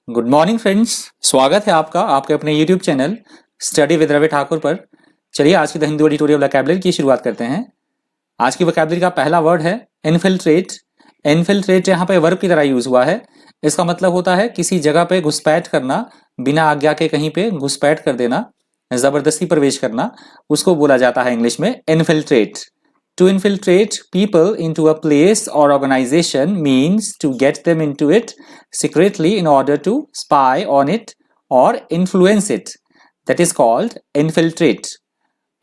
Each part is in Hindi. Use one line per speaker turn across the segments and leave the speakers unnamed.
Good morning friends. स्वागत है आपका आपके अपने YouTube channel study with Ravi Thakur पर। चलिए आज की द हिंदू एडिटोरियल वोकैबुलरी की शुरुआत करते हैं। आज की वोकैबुलरी का पहला वर्ड है इन्फिल्ट्रेट। इन्फिल्ट्रेट यहाँ पे वर्ब की तरह यूज हुआ है। इसका मतलब होता है किसी जगह पे घुसपैठ करना, बिना आज्ञा के कहीं पे घुसपैठ कर देना, जबरदस्ती प्रवेश करना, उसको बोला जाता है इंग्लिश में infiltrate. To infiltrate people into a place or organization means to get them into it secretly in order to spy on it or influence it. That is called infiltrate.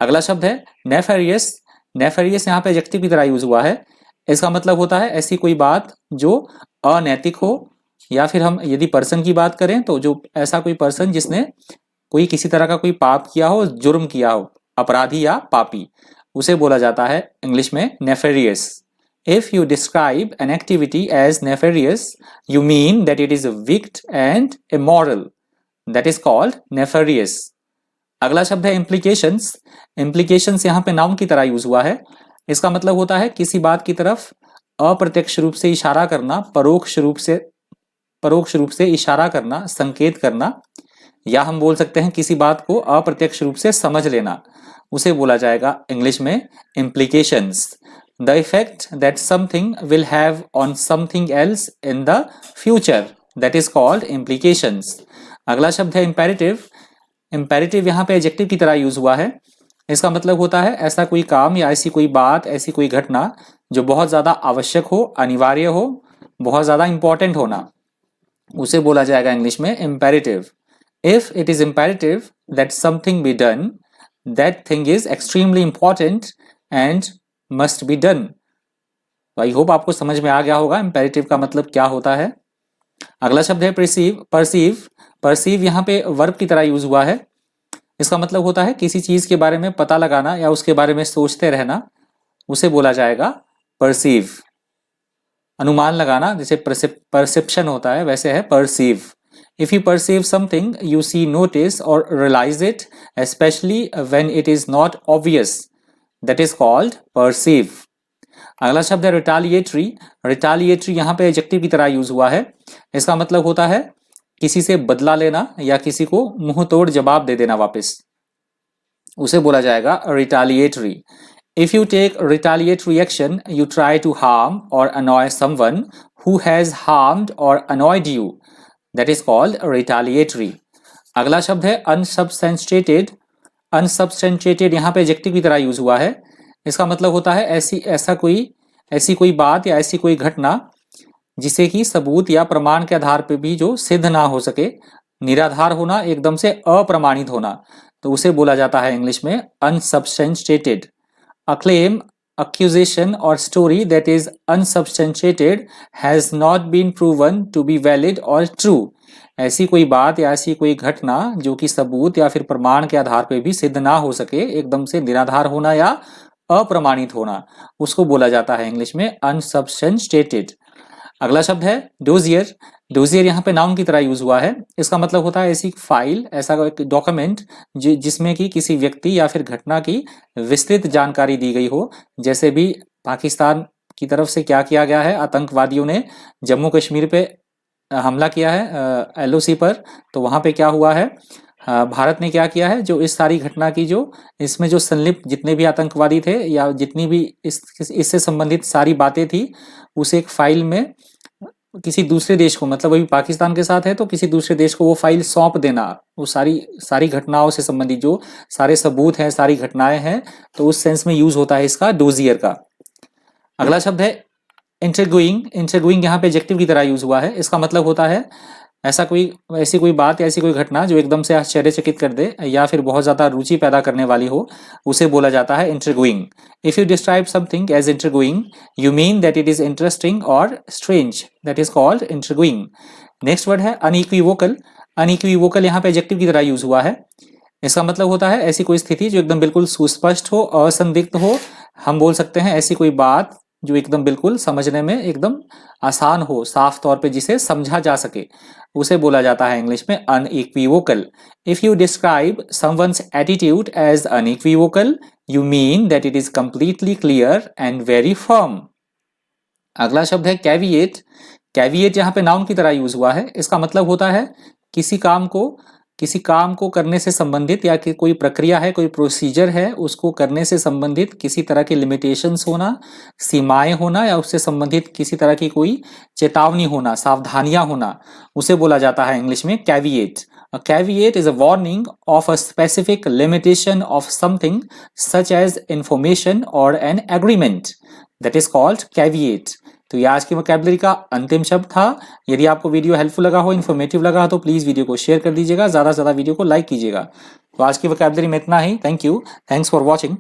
अगला शब्द है nefarious. Nefarious यहाँ पे एडजेक्टिव की तरह यूज हुआ है। इसका मतलब होता है ऐसी कोई बात जो अनैतिक हो, या फिर हम यदि पर्सन की बात करें तो जो ऐसा कोई पर्सन जिसने कोई किसी तरह का कोई पाप किया हो, जुर्म किया हो, अपराधी या पापी, उसे बोला जाता है इंग्लिश में nefarious. If you describe an activity as nefarious, you mean that it is wicked and immoral. That is called nefarious. अगला शब्द है implications. Implications यहाँ पे नाउन की तरह यूज हुआ है। इसका मतलब होता है किसी बात की तरफ अप्रत्यक्ष रूप से इशारा करना, परोक्ष रूप से इशारा करना, संकेत करना, या हम बोल सकते हैं किसी बात को अप्रत्यक्ष रूप से समझ लेना, उसे बोला जाएगा इंग्लिश में implications. The effect that something will have on something else in the future, that is called implications. अगला शब्द है imperative. Imperative यहाँ पे एडजेक्टिव की तरह यूज हुआ है। इसका मतलब होता है ऐसा कोई काम या ऐसी कोई बात, ऐसी कोई घटना जो बहुत ज्यादा आवश्यक हो, अनिवार्य हो, बहुत ज्यादा इंपॉर्टेंट होना, उसे बोला जाएगा इंग्लिश में imperative. If it is imperative that something be done, that thing is extremely important and must be done. I hope आपको समझ में आ गया होगा imperative का मतलब क्या होता है। अगला शब्द है perceive. Perceive यहाँ पे वर्ब की तरह यूज हुआ है। इसका मतलब होता है किसी चीज के बारे में पता लगाना या उसके बारे में सोचते रहना, उसे बोला जाएगा perceive. अनुमान लगाना जैसे perception होता है, वैसे है perceive. If you perceive something, you see, notice or realize it, especially when it is not obvious. That is called perceive. अगला शब्द है retaliatory. Retaliatory यहाँ पे एडजेक्टिव की तरह यूज हुआ है। इसका मतलब होता है किसी से बदला लेना या किसी को मुंह तोड़ जवाब दे देना वापस, उसे बोला जाएगा retaliatory. If you take retaliatory action, you try to harm or annoy someone who has harmed or annoyed you. That is called retaliatory. अगला शब्द है unsubstantiated. Unsubstantiated यहाँ पे एडजेक्टिव की तरह यूज हुआ है। इसका मतलब होता है ऐसी कोई बात या ऐसी कोई घटना जिसे कि सबूत या प्रमाण के आधार पे भी जो सिद्ध ना हो सके, निराधार होना, एकदम से अप्रमाणित होना, तो उसे बोला जाता है इंग्लिश में unsubstantiated. A claim, accusation or story that is unsubstantiated has not been proven to be valid or true. ऐसी कोई बात या ऐसी कोई घटना जो कि सबूत या फिर प्रमाण के आधार पे भी सिद्ध ना हो सके, एकदम से निराधार होना या अप्रमाणित होना, उसको बोला जाता है इंग्लिश में unsubstantiated. अगला शब्द है डोजियर. डोजियर यहाँ पे नाउन की तरह यूज हुआ है। इसका मतलब होता है ऐसी फाइल, ऐसा एक डॉक्यूमेंट जिसमें कि किसी व्यक्ति या फिर घटना की विस्तृत जानकारी दी गई हो। जैसे भी पाकिस्तान की तरफ से क्या किया गया है, आतंकवादियों ने जम्मू कश्मीर पे हमला किया है LOC पर, तो वहां पे क्या हुआ है, भारत ने क्या किया है, जो इस सारी घटना की जो इसमें जो संलिप्त जितने भी आतंकवादी थे या जितनी भी इससे संबंधित सारी बातें थी, उसे एक फाइल में किसी दूसरे देश को, मतलब अभी पाकिस्तान के साथ है तो किसी दूसरे देश को वो फाइल सौंप देना, वो सारी घटनाओं से संबंधित जो सारे सबूत हैं, सारी घटनाएं हैं, तो उस सेंस में यूज होता है इसका डोजियर का। अगला शब्द है इंटरगोइंग. इंटरगोइंग यहाँ पे एडजेक्टिव की तरह यूज हुआ है। इसका मतलब होता है ऐसी कोई बात या ऐसी कोई घटना जो एकदम से आश्चर्यचकित कर दे या फिर बहुत ज्यादा रुचि पैदा करने वाली हो, उसे बोला जाता है intriguing. If you describe something as intriguing, you mean that it is interesting और strange. That is called intriguing. Next word है अनइक्विवोकल. अनइक्विवोकल यहाँ पे एडजेक्टिव की तरह यूज हुआ है। इसका मतलब होता है ऐसी कोई स्थिति जो एकदम बिल्कुल सुस्पष्ट हो, असंदिग्ध हो। हम बोल सकते हैं ऐसी कोई बात जो एकदम बिल्कुल समझने में एकदम आसान हो, साफ तौर पे जिसे समझा जा सके, उसे बोला जाता है इंग्लिश में unequivocal. If you describe someone's attitude as unequivocal, you mean that it is completely clear and very firm. अगला शब्द है caveat. कैविएट यहाँ पे नाउन की तरह यूज हुआ है। इसका मतलब होता है किसी काम को करने से संबंधित या कि कोई प्रक्रिया है, कोई प्रोसीजर है, उसको करने से संबंधित किसी तरह की लिमिटेशंस होना, सीमाएं होना या उससे संबंधित किसी तरह की कोई चेतावनी होना, सावधानियां होना, उसे बोला जाता है इंग्लिश में caveat. A caveat is a warning of a specific limitation of something such as information or an agreement. That is called caveat. तो ये आज की वोकैबुलरी का अंतिम शब्द था। यदि आपको वीडियो हेल्पफुल लगा हो, इन्फॉर्मेटिव लगा हो तो प्लीज वीडियो को शेयर कर दीजिएगा, ज्यादा से ज्यादा वीडियो को लाइक कीजिएगा। तो आज की वोकैबुलरी में इतना ही। Thank you, thanks for watching.